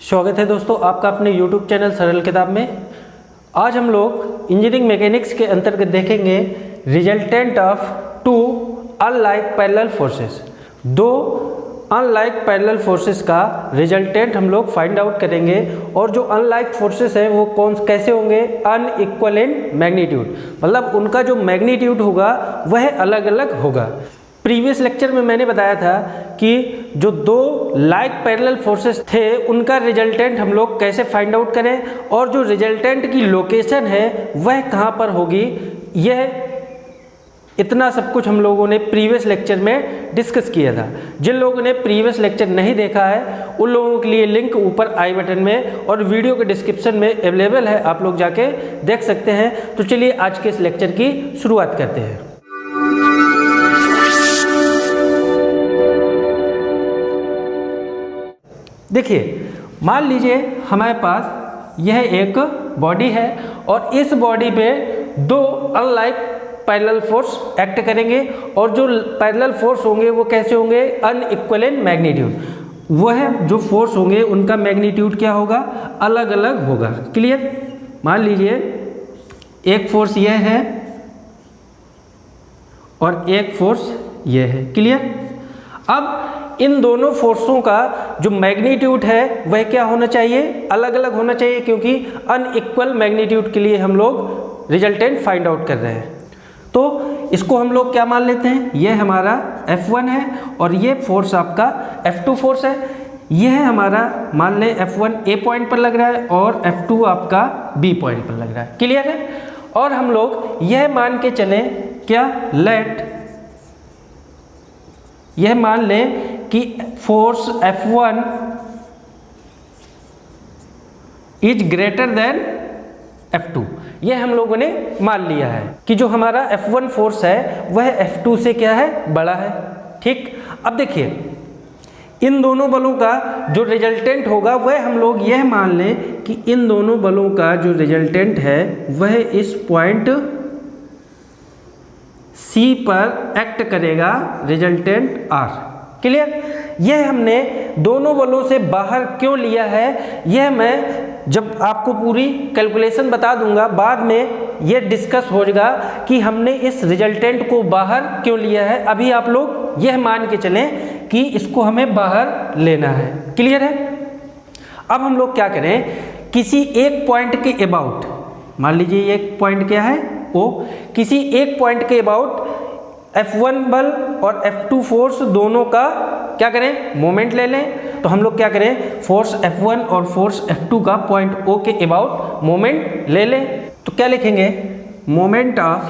स्वागत है दोस्तों आपका अपने YouTube चैनल सरल किताब में। आज हम लोग इंजीनियरिंग मैकेनिक्स के अंतर्गत देखेंगे resultant of two unlike parallel forces. दो अनलाइक पैरेलल फोर्सेस का रिजल्टेंट हम लोग फाइंड आउट करेंगे और जो अनलाइक फोर्सेस हैं वो कैसे होंगे, अनइक्वल इन मैग्नीट्यूड, मतलब उनका जो मैग्नीट्यूड होगा वह अलग अलग होगा। प्रीवियस लेक्चर में मैंने बताया था कि जो दो लाइक पैरेलल फोर्सेस थे उनका रिजल्टेंट हम लोग कैसे फाइंड आउट करें और जो रिजल्टेंट की लोकेशन है वह कहाँ पर होगी। यह इतना सब कुछ हम लोगों ने प्रीवियस लेक्चर में डिस्कस किया था। जिन लोगों ने प्रीवियस लेक्चर नहीं देखा है उन लोगों के लिए लिंक ऊपर आई बटन में और वीडियो के डिस्क्रिप्शन में अवेलेबल है, आप लोग जाके देख सकते हैं। तो चलिए आज के इस लेक्चर की शुरुआत करते हैं। देखिए, मान लीजिए हमारे पास यह एक बॉडी है और इस बॉडी पे दो अनलाइक पैरेलल फोर्स एक्ट करेंगे और जो पैरेलल फोर्स होंगे वो कैसे होंगे, अनइक्वल इन मैग्नीट्यूड। वह जो फोर्स होंगे उनका मैग्नीट्यूड क्या होगा, अलग अलग होगा। क्लियर। मान लीजिए एक फोर्स यह है और एक फोर्स यह है। क्लियर। अब इन दोनों फोर्सों का जो मैग्नीट्यूड है वह क्या होना चाहिए, अलग अलग होना चाहिए, क्योंकि अनइक्वल मैग्नीट्यूड के लिए हम लोग रिजल्टेंट फाइंड आउट कर रहे हैं। तो इसको हम लोग क्या मान लेते हैं, यह हमारा F1 है और ये फोर्स आपका F2 फोर्स है। यह हमारा मान लें F1 A पॉइंट पर लग रहा है और F2 आपका B पॉइंट पर लग रहा है। क्लियर है। और हम लोग यह मान के चलें क्या, लेट यह मान लें कि force F1 is greater than F2। यह हम लोगों ने मान लिया है कि जो हमारा F1 फोर्स है वह F2 से क्या है, बड़ा है। ठीक। अब देखिए इन दोनों बलों का जो रिजल्टेंट होगा वह हम लोग यह मान लें कि इन दोनों बलों का जो रिजल्टेंट है वह इस पॉइंट C पर एक्ट करेगा, रिजल्टेंट R। क्लियर। यह हमने दोनों बलों से बाहर क्यों लिया है यह मैं जब आपको पूरी कैलकुलेशन बता दूंगा, बाद में यह डिस्कस होगा कि हमने इस रिजल्टेंट को बाहर क्यों लिया है। अभी आप लोग यह मान के चलें कि इसको हमें बाहर लेना है। क्लियर है। अब हम लोग क्या करें, किसी एक पॉइंट के अबाउट, मान लीजिए एक पॉइंट क्या है O, किसी एक पॉइंट के अबाउट F1 बल और F2 फोर्स दोनों का क्या करें, मोमेंट ले लें। तो हम लोग क्या करें, फोर्स F1 और फोर्स F2 का पॉइंट O के अबाउट मोमेंट ले लें। तो क्या लिखेंगे, moment of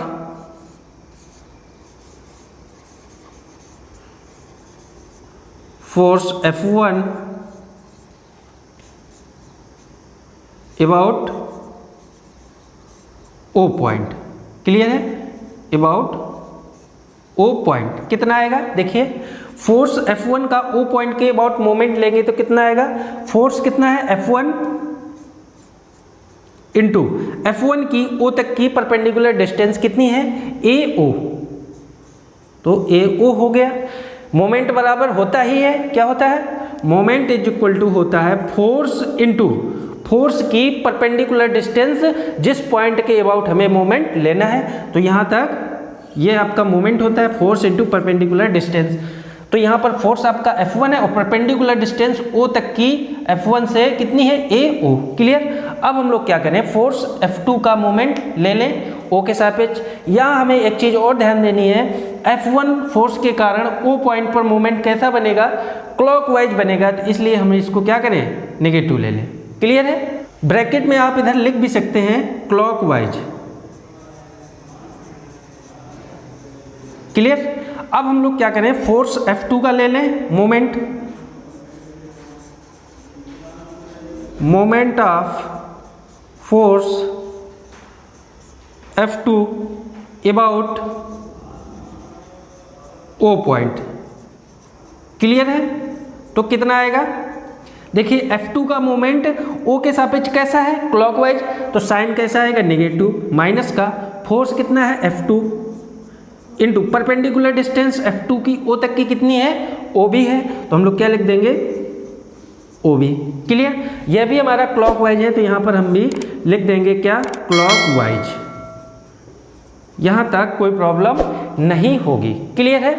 force F1 about O point. Clear है। अबाउट O पॉइंट कितना आएगा, देखिए फोर्स F1 का O पॉइंट के अबाउट मोमेंट लेंगे तो कितना आएगा, फोर्स कितना है F1 इंटू F1 की O तक की परपेंडिकुलर डिस्टेंस कितनी है, AO। तो AO हो गया। मोमेंट बराबर होता ही है, क्या होता है, मोमेंट इज इक्वल टू होता है फोर्स इंटू फोर्स की परपेंडिकुलर डिस्टेंस जिस पॉइंट के अबाउट हमें मोमेंट लेना है। तो यहाँ तक ये आपका मोमेंट होता है फोर्स इंटू परपेंडिकुलर डिस्टेंस। तो यहाँ पर फोर्स आपका F1 है और परपेंडिकुलर डिस्टेंस O तक की F1 से कितनी है, AO। क्लियर। अब हम लोग क्या करें, फोर्स F2 का मोमेंट ले लें O के सापेक्ष। यहाँ हमें एक चीज़ और ध्यान देनी है, F1 फोर्स के कारण O पॉइंट पर मोमेंट कैसा बनेगा, क्लॉकवाइज बनेगा। तो इसलिए हम इसको क्या करें, नेगेटिव ले लें। क्लियर है। ब्रैकेट में आप इधर लिख भी सकते हैं क्लॉकवाइज। क्लियर। अब हम लोग क्या करें, फोर्स F2 का ले लें moment, moment of force F2 about O point. Clear है। तो कितना आएगा, देखिए F2 का मोमेंट O के सापेक्ष कैसा है, क्लॉकवाइज। तो साइन कैसा आएगा, नेगेटिव, माइनस का फोर्स कितना है F2 into perpendicular distance F2 की O तक की कितनी है, OB है। तो हम लोग क्या लिख देंगे, ओ बी। क्लियर? यह भी हमारा क्लॉकवाइज है, तो यहाँ पर हम भी लिख देंगे क्या, क्लॉकवाइज। यहाँ तक कोई प्रॉब्लम नहीं होगी। क्लियर है?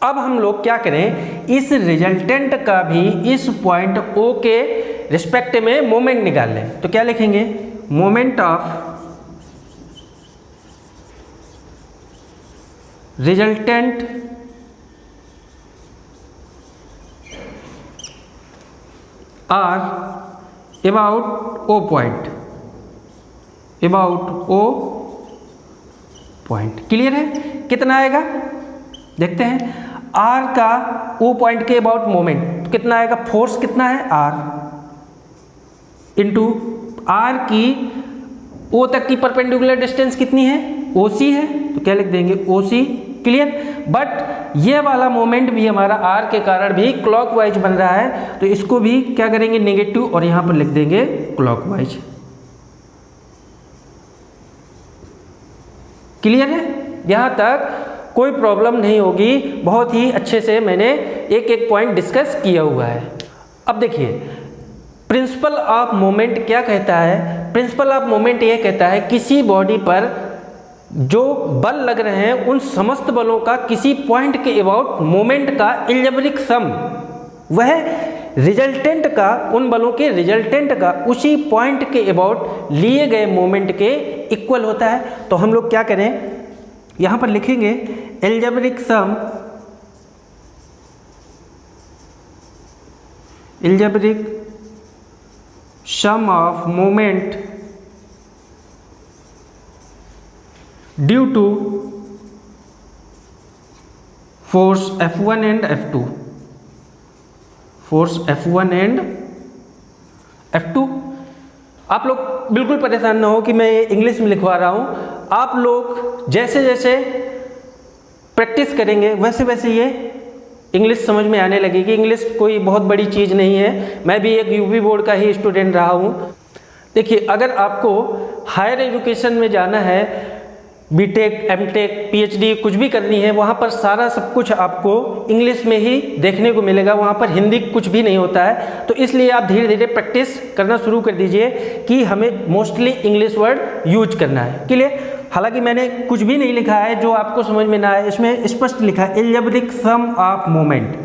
अब हम लोग क्या करें, इस रिजल्टेंट का भी इस पॉइंट ओ के रिस्पेक्ट में मोमेंट निकाल लें। तो क्या लिखेंगे, moment of resultant R about O point, about O point. Clear है? कितना आएगा देखते हैं। आर का ओ पॉइंट के अबाउट मोमेंट कितना आएगा, फोर्स कितना है आर, इंटू आर की ओ तक की परपेंडिकुलर डिस्टेंस कितनी है, ओ सी है, तो क्या लिख देंगे ओ सी। क्लियर? बट ये वाला मोमेंट भी हमारा आर के कारण भी क्लॉकवाइज बन रहा है, तो इसको भी क्या करेंगे, नेगेटिव, और यहां पर लिख देंगे क्लॉकवाइज। क्लियर है? यहां तक कोई प्रॉब्लम नहीं होगी। बहुत ही अच्छे से मैंने एक एक पॉइंट डिस्कस किया हुआ है। अब देखिए, प्रिंसिपल ऑफ मोमेंट क्या कहता है। प्रिंसिपल ऑफ मोमेंट ये कहता है किसी बॉडी पर जो बल लग रहे हैं उन समस्त बलों का किसी पॉइंट के अबाउट मोमेंट का एल्जेब्रिक सम, वह रिजल्टेंट का, उन बलों के रिजल्टेंट का उसी पॉइंट के अबाउट लिए गए मोमेंट के इक्वल होता है। तो हम लोग क्या करें, यहां पर लिखेंगे algebraic sum, algebraic sum of moment due to force F1 and F2, force F1 and F2। आप लोग बिल्कुल परेशान ना हो कि मैं ये इंग्लिश में लिखवा रहा हूँ। आप लोग जैसे जैसे प्रैक्टिस करेंगे वैसे वैसे ये इंग्लिश समझ में आने लगेगी। इंग्लिश कोई बहुत बड़ी चीज़ नहीं है, मैं भी एक यूपी बोर्ड का ही स्टूडेंट रहा हूँ। देखिए, अगर आपको हायर एजुकेशन में जाना है, बीटेक, एमटेक, पीएचडी कुछ भी करनी है, वहाँ पर सारा सब कुछ आपको इंग्लिश में ही देखने को मिलेगा, वहाँ पर हिंदी कुछ भी नहीं होता है। तो इसलिए आप धीरे धीरे प्रैक्टिस करना शुरू कर दीजिए कि हमें मोस्टली इंग्लिश वर्ड यूज करना है। क्लियर? हालांकि मैंने कुछ भी नहीं लिखा है जो आपको समझ में ना आए, इसमें स्पष्ट लिखा है एल्जेब्रिक सम ऑफ मोमेंट,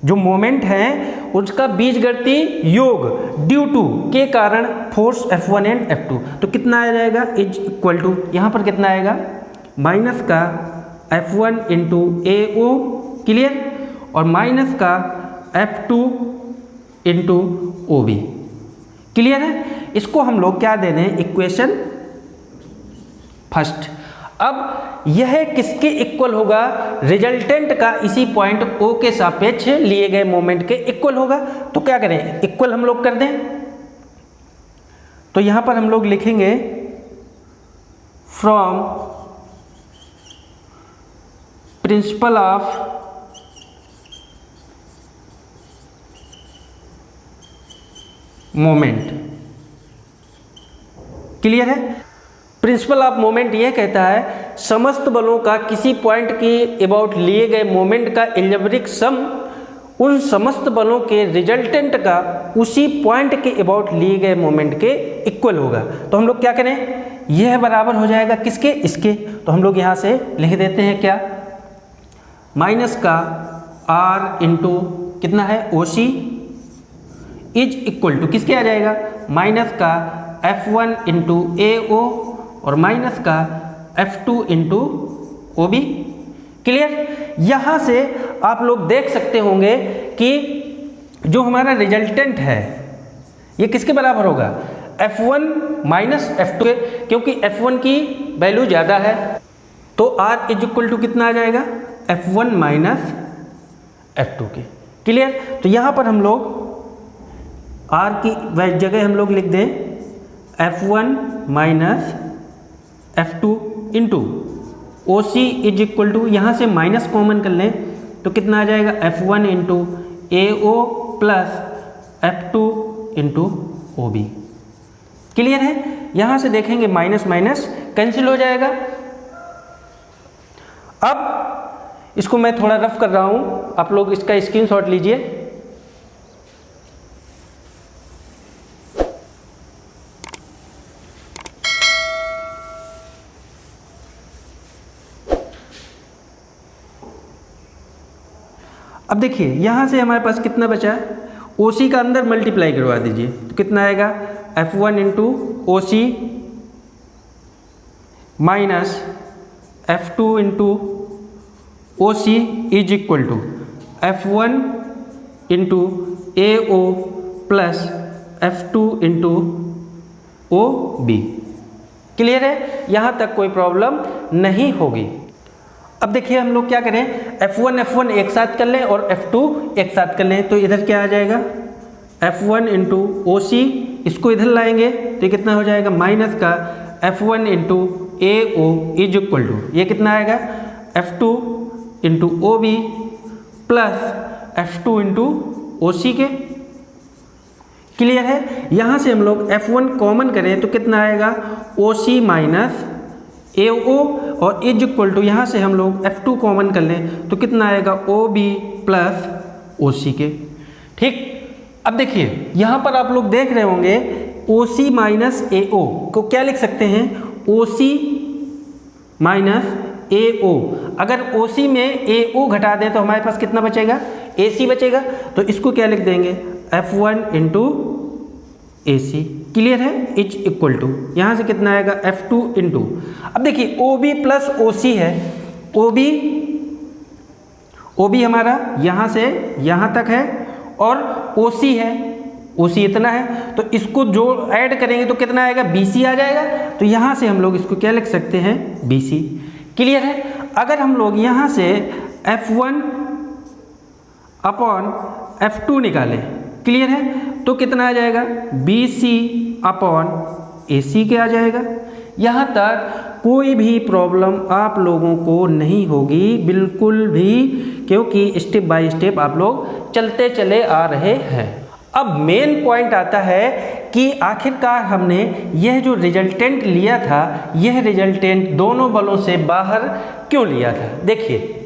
जो मोमेंट है उसका बीजगणितीय योग ड्यू टू के कारण फोर्स F1 एंड F2। तो कितना आ जाएगा, इज इक्वल टू, यहाँ पर कितना आएगा, माइनस का F1 इंटू AO। क्लियर? और माइनस का F2 इंटू OB। क्लियर है? इसको हम लोग क्या दे दें, इक्वेशन फर्स्ट। अब यह किसके इक्वल होगा, रिजल्टेंट का इसी पॉइंट O के सापेक्ष लिए गए मोमेंट के इक्वल होगा। तो क्या करें, इक्वल हम लोग कर दें। तो यहां पर हम लोग लिखेंगे from principle of moment. Clear है? प्रिंसिपल ऑफ मोमेंट यह कहता है समस्त बलों का किसी पॉइंट के अबाउट लिए गए मोमेंट का एल्जेब्रिक सम उन समस्त बलों के रिजल्टेंट का उसी पॉइंट के अबाउट लिए गए मोमेंट के इक्वल होगा। तो हम लोग क्या करें, यह बराबर हो जाएगा किसके, इसके। तो हम लोग यहाँ से लिख देते हैं क्या, माइनस का R इंटू कितना है OC इज इक्वल टू किसके आ जाएगा, माइनस का F1 इंटू AO और माइनस का F2 इंटू OB। क्लियर? यहाँ से आप लोग देख सकते होंगे कि जो हमारा रिजल्टेंट है ये किसके बराबर होगा, F1 माइनस F2 के, क्योंकि F1 की वैल्यू ज़्यादा है। तो R इज इक्वल टू कितना आ जाएगा, F1 माइनस F2 के। क्लियर? तो यहाँ पर हम लोग R की जगह हम लोग लिख दें F1 minus F2 into OC is equal to, यहाँ से माइनस कॉमन कर लें तो कितना आ जाएगा, F1 into AO plus F2 into OB। Clear है? यहाँ से देखेंगे माइनस माइनस कैंसिल हो जाएगा। अब इसको मैं थोड़ा रफ कर रहा हूँ, आप लोग इसका स्क्रीनशॉट लीजिए। अब देखिए यहाँ से हमारे पास कितना बचा है, OC का अंदर मल्टीप्लाई करवा दीजिए तो कितना आएगा F1 into OC minus F2 into OC is equal to F1 into AO plus F2 into OB। Clear है, यहाँ तक कोई प्रॉब्लम नहीं होगी। अब देखिए हम लोग क्या करें, F1 एक साथ कर लें और F2 एक साथ कर लें, तो इधर क्या आ जाएगा F1 इंटू OC, इसको इधर लाएंगे तो ये कितना हो जाएगा माइनस का F1 into AO is equal to ये कितना आएगा F2 into OB plus F2 into OC के। क्लियर है, यहाँ से हम लोग F1 कॉमन करें तो कितना आएगा OC माइनस AO और इज इक्वल टू यहाँ से हम लोग F2 कॉमन कर लें तो कितना आएगा OB प्लस OC के। ठीक, अब देखिए यहाँ पर आप लोग देख रहे होंगे OC माइनस AO को क्या लिख सकते हैं, OC माइनस AO। अगर OC में AO घटा दें तो हमारे पास कितना बचेगा, AC बचेगा, तो इसको क्या लिख देंगे F1 इंटू AC। क्लियर है, इज इक्वल टू यहाँ से कितना आएगा F2 इंटू, अब देखिए OB प्लस OC है, OB हमारा यहाँ से यहाँ तक है और OC है, OC इतना है, तो इसको जो ऐड करेंगे तो कितना आएगा BC आ जाएगा, तो यहाँ से हम लोग इसको क्या लिख सकते हैं BC। क्लियर है, अगर हम लोग यहाँ से F1 अपॉन F2 निकालें, क्लियर है, तो कितना आ जाएगा BC अपॉन AC के आ जाएगा। यहाँ तक कोई भी प्रॉब्लम आप लोगों को नहीं होगी बिल्कुल भी, क्योंकि स्टेप बाय स्टेप आप लोग चलते चले आ रहे हैं। अब मेन पॉइंट आता है कि आखिरकार हमने यह जो रिजल्टेंट लिया था, यह रिजल्टेंट दोनों बलों से बाहर क्यों लिया था। देखिए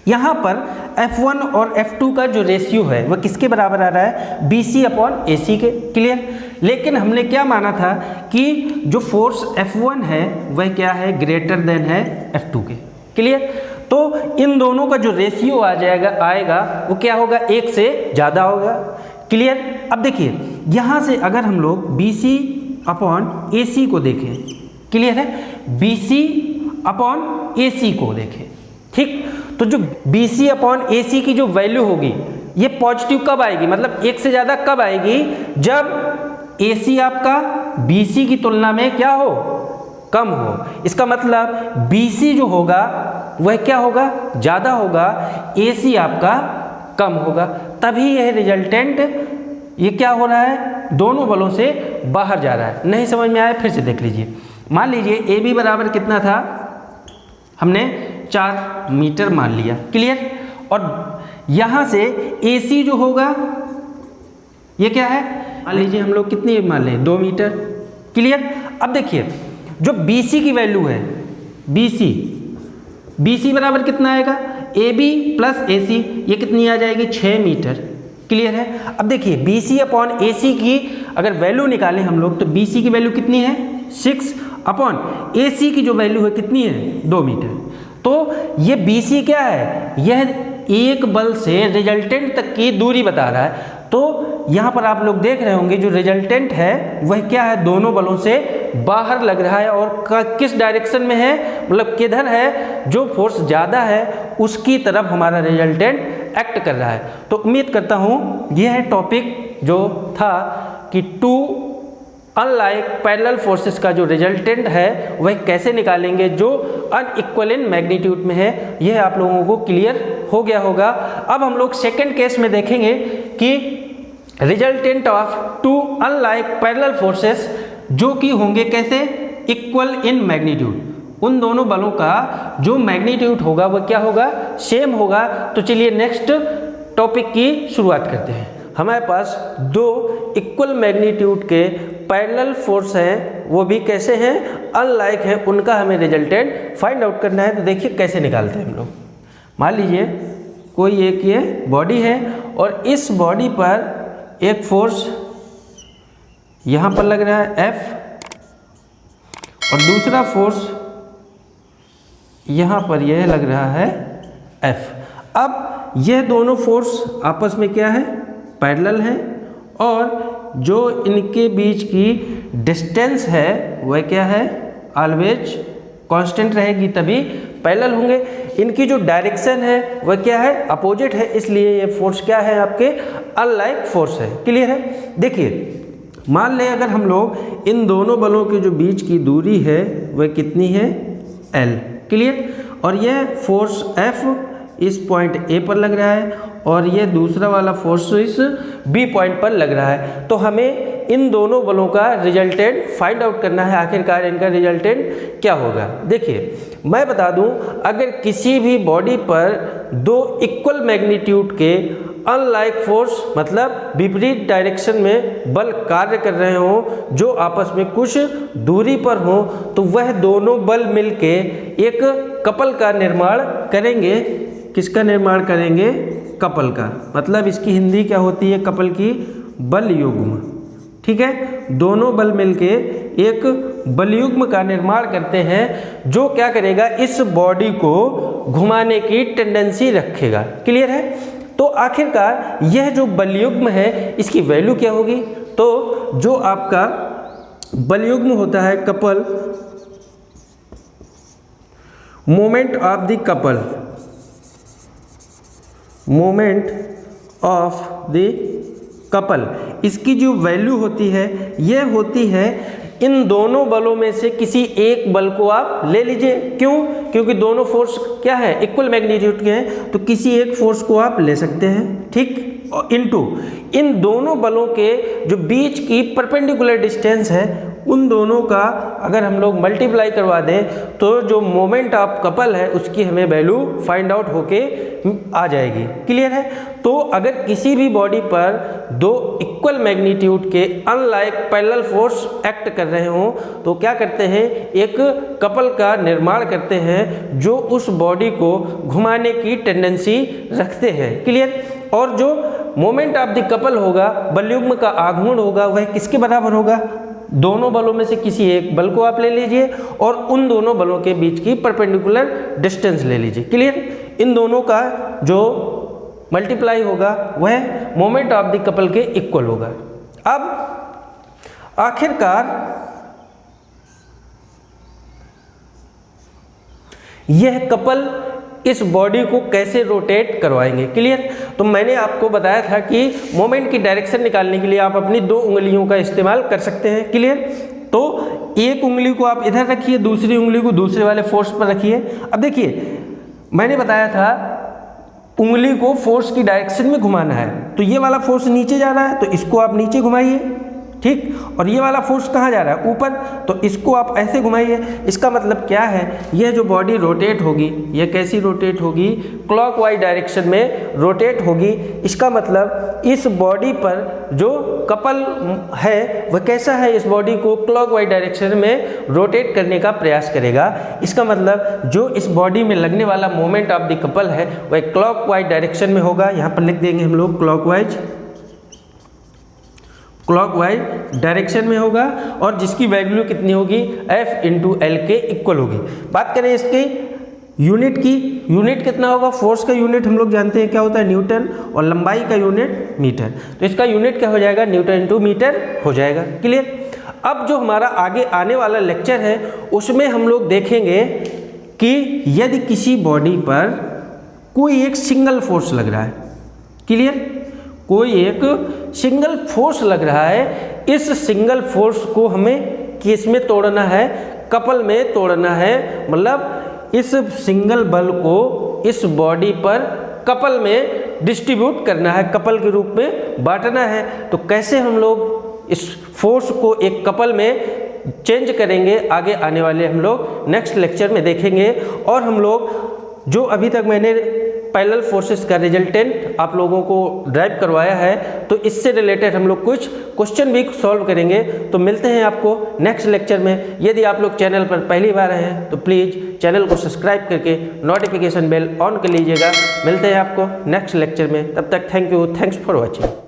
यहाँ पर F1 और F2 का जो रेशियो है वह किसके बराबर आ रहा है, BC अपॉन AC के। क्लियर, लेकिन हमने क्या माना था कि जो फोर्स F1 है वह क्या है, ग्रेटर देन है F2 के। क्लियर, तो इन दोनों का जो रेशियो आएगा वो क्या होगा, एक से ज़्यादा होगा। क्लियर, अब देखिए यहाँ से अगर हम लोग BC अपॉन AC को देखें, क्लियर है, BC अपॉन AC को देखें, ठीक, तो जो BC अपॉन AC की जो वैल्यू होगी ये पॉजिटिव कब आएगी, मतलब एक से ज़्यादा कब आएगी, जब AC आपका BC की तुलना में क्या हो, कम हो। इसका मतलब BC जो होगा वह क्या होगा, ज़्यादा होगा, AC आपका कम होगा, तभी यह रिजल्टेंट ये क्या हो रहा है, दोनों बलों से बाहर जा रहा है। नहीं समझ में आया, फिर से देख लीजिए। मान लीजिए AB बराबर कितना था, हमने 4 मीटर मान लिया। क्लियर, और यहाँ से AC जो होगा ये क्या है, मान लीजिए हम लोग कितनी मान लें, 2 मीटर। क्लियर, अब देखिए जो BC की वैल्यू है, BC बराबर कितना आएगा, AB प्लस AC, ये कितनी आ जाएगी, 6 मीटर। क्लियर है, अब देखिए BC अपॉन AC की अगर वैल्यू निकालें हम लोग तो BC की वैल्यू कितनी है, 6 अपॉन AC की जो वैल्यू है कितनी है, 2 मीटर। तो ये BC क्या है, यह एक बल से रिजल्टेंट तक की दूरी बता रहा है। तो यहाँ पर आप लोग देख रहे होंगे जो रिजल्टेंट है वह क्या है, दोनों बलों से बाहर लग रहा है, और किस डायरेक्शन में है, मतलब किधर है, जो फोर्स ज़्यादा है उसकी तरफ हमारा रिजल्टेंट एक्ट कर रहा है। तो उम्मीद करता हूँ यह टॉपिक जो था कि टू अनलाइक पैरेलल फोर्सेस का जो रिजल्टेंट है वह कैसे निकालेंगे जो अनइक्वल इन मैग्नीट्यूड में है, यह आप लोगों को क्लियर हो गया होगा। अब हम लोग सेकंड केस में देखेंगे कि resultant of two unlike parallel forces जो कि होंगे कैसे, इक्वल इन मैग्नीट्यूड। उन दोनों बलों का जो मैग्नीट्यूड होगा वह क्या होगा, सेम होगा। तो चलिए नेक्स्ट टॉपिक की शुरुआत करते हैं। हमारे पास 2 इक्वल मैग्नीट्यूड के पैरेलल फोर्स हैं, वो भी कैसे हैं, अनलाइक है, उनका हमें रिजल्टेंट फाइंड आउट करना है। तो देखिए कैसे निकालते हैं हम लोग। मान लीजिए कोई एक ये बॉडी है और इस बॉडी पर एक फोर्स यहाँ पर लग रहा है F और दूसरा फोर्स यहाँ पर यह लग रहा है F। अब यह दोनों फोर्स आपस में क्या है, पैरेलल हैं, और जो इनके बीच की डिस्टेंस है वह क्या है, ऑलवेज कांस्टेंट रहेगी, तभी पैरेलल होंगे। इनकी जो डायरेक्शन है वह क्या है, अपोजिट है, इसलिए ये फोर्स क्या है, आपके अनलाइक फोर्स है। क्लियर है। देखिए मान लें अगर हम लोग इन दोनों बलों के जो बीच की दूरी है वह कितनी है, L। क्लियर। और यह फोर्स F इस पॉइंट A पर लग रहा है और यह दूसरा वाला फोर्स इस B पॉइंट पर लग रहा है। तो हमें इन दोनों बलों का रिजल्टेंट फाइंड आउट करना है, आखिरकार इनका रिजल्टेंट क्या होगा। देखिए मैं बता दूं, अगर किसी भी बॉडी पर दो इक्वल मैग्नीट्यूड के अनलाइक फोर्स मतलब विपरीत डायरेक्शन में बल कार्य कर रहे हों जो आपस में कुछ दूरी पर हों, तो वह दोनों बल मिलके एक कपल का निर्माण करेंगे। किसका निर्माण करेंगे, कपल का। मतलब इसकी हिंदी क्या होती है, कपल की बल युग्म। ठीक है, दोनों बल मिलके एक बल युग्म का निर्माण करते हैं जो क्या करेगा, इस बॉडी को घुमाने की टेंडेंसी रखेगा। क्लियर है। तो आखिरकार यह जो बल युग्म है इसकी वैल्यू क्या होगी, तो जो आपका बल युग्म होता है couple, moment of the couple, moment of the couple, इसकी जो वैल्यू होती है यह होती है इन दोनों बलों में से किसी एक बल को आप ले लीजिए। क्यों, क्योंकि दोनों फोर्स क्या है, इक्वल मैग्नीट्यूड के हैं, तो किसी एक फोर्स को आप ले सकते हैं। ठीक, और इनटू इन दोनों बलों के जो बीच की परपेंडिकुलर डिस्टेंस है उन दोनों का अगर हम लोग मल्टीप्लाई करवा दें तो जो मोमेंट ऑफ कपल है उसकी हमें वैल्यू फाइंड आउट होके आ जाएगी। क्लियर है। तो अगर किसी भी बॉडी पर दो इक्वल मैग्नीट्यूड के अनलाइक पैरेलल फोर्स एक्ट कर रहे हों तो क्या करते हैं, एक कपल का निर्माण करते हैं जो उस बॉडी को घुमाने की टेंडेंसी रखते हैं। क्लियर। और जो मोमेंट ऑफ द कपल होगा, बल युग्म का आघूर्ण होगा, वह किसके बराबर होगा, दोनों बलों में से किसी एक बल को आप ले लीजिए और उन दोनों बलों के बीच की परपेंडिकुलर डिस्टेंस ले लीजिए। क्लियर। इन दोनों का जो मल्टीप्लाई होगा वह मोमेंट ऑफ द कपल के इक्वल होगा। अब आखिरकार यह कपल इस बॉडी को कैसे रोटेट करवाएंगे। क्लियर। तो मैंने आपको बताया था कि मोमेंट की डायरेक्शन निकालने के लिए आप अपनी दो उंगलियों का इस्तेमाल कर सकते हैं। क्लियर। तो एक उंगली को आप इधर रखिए, दूसरी उंगली को दूसरे वाले फोर्स पर रखिए। अब देखिए मैंने बताया था उंगली को फोर्स की डायरेक्शन में घुमाना है, तो ये वाला फोर्स नीचे जा रहा है तो इसको आप नीचे घुमाइए। ठीक, और ये वाला फोर्स कहाँ जा रहा है, ऊपर, तो इसको आप ऐसे घुमाइए। इसका मतलब क्या है, यह जो बॉडी रोटेट होगी यह कैसी रोटेट होगी, क्लॉकवाइज डायरेक्शन में रोटेट होगी। इसका मतलब इस बॉडी पर जो कपल है वह कैसा है, इस बॉडी को क्लॉकवाइज डायरेक्शन में रोटेट करने का प्रयास करेगा। इसका मतलब जो इस बॉडी में लगने वाला मोमेंट ऑफ द कपल है वह क्लॉकवाइज डायरेक्शन में होगा। यहाँ पर लिख देंगे हम लोग क्लॉकवाइज डायरेक्शन में होगा और जिसकी वैल्यू कितनी होगी, F इंटू एल के इक्वल होगी। बात करें इसकी यूनिट की, यूनिट कितना होगा, फोर्स का यूनिट हम लोग जानते हैं क्या होता है, न्यूटन, और लंबाई का यूनिट मीटर, तो इसका यूनिट क्या हो जाएगा, न्यूटन इंटू मीटर हो जाएगा। क्लियर। अब जो हमारा आगे आने वाला लेक्चर है उसमें हम लोग देखेंगे कि यदि किसी बॉडी पर कोई एक सिंगल फोर्स लग रहा है, क्लियर, कोई एक सिंगल फोर्स लग रहा है, इस सिंगल फोर्स को हमें किस में तोड़ना है, कपल में तोड़ना है। मतलब इस सिंगल बल को इस बॉडी पर कपल में डिस्ट्रीब्यूट करना है, कपल के रूप में बांटना है। तो कैसे हम लोग इस फोर्स को एक कपल में चेंज करेंगे, आगे आने वाले हम लोग नेक्स्ट लेक्चर में देखेंगे। और हम लोग जो अभी तक मैंने पैरेलल फोर्सेस का रिजल्टेंट आप लोगों को ड्राइव करवाया है, तो इससे रिलेटेड हम लोग कुछ क्वेश्चन भी सॉल्व करेंगे। तो मिलते हैं आपको नेक्स्ट लेक्चर में। यदि आप लोग चैनल पर पहली बार आए हैं तो प्लीज़ चैनल को सब्सक्राइब करके नोटिफिकेशन बेल ऑन कर लीजिएगा। मिलते हैं आपको नेक्स्ट लेक्चर में, तब तक thank you, thanks for watching.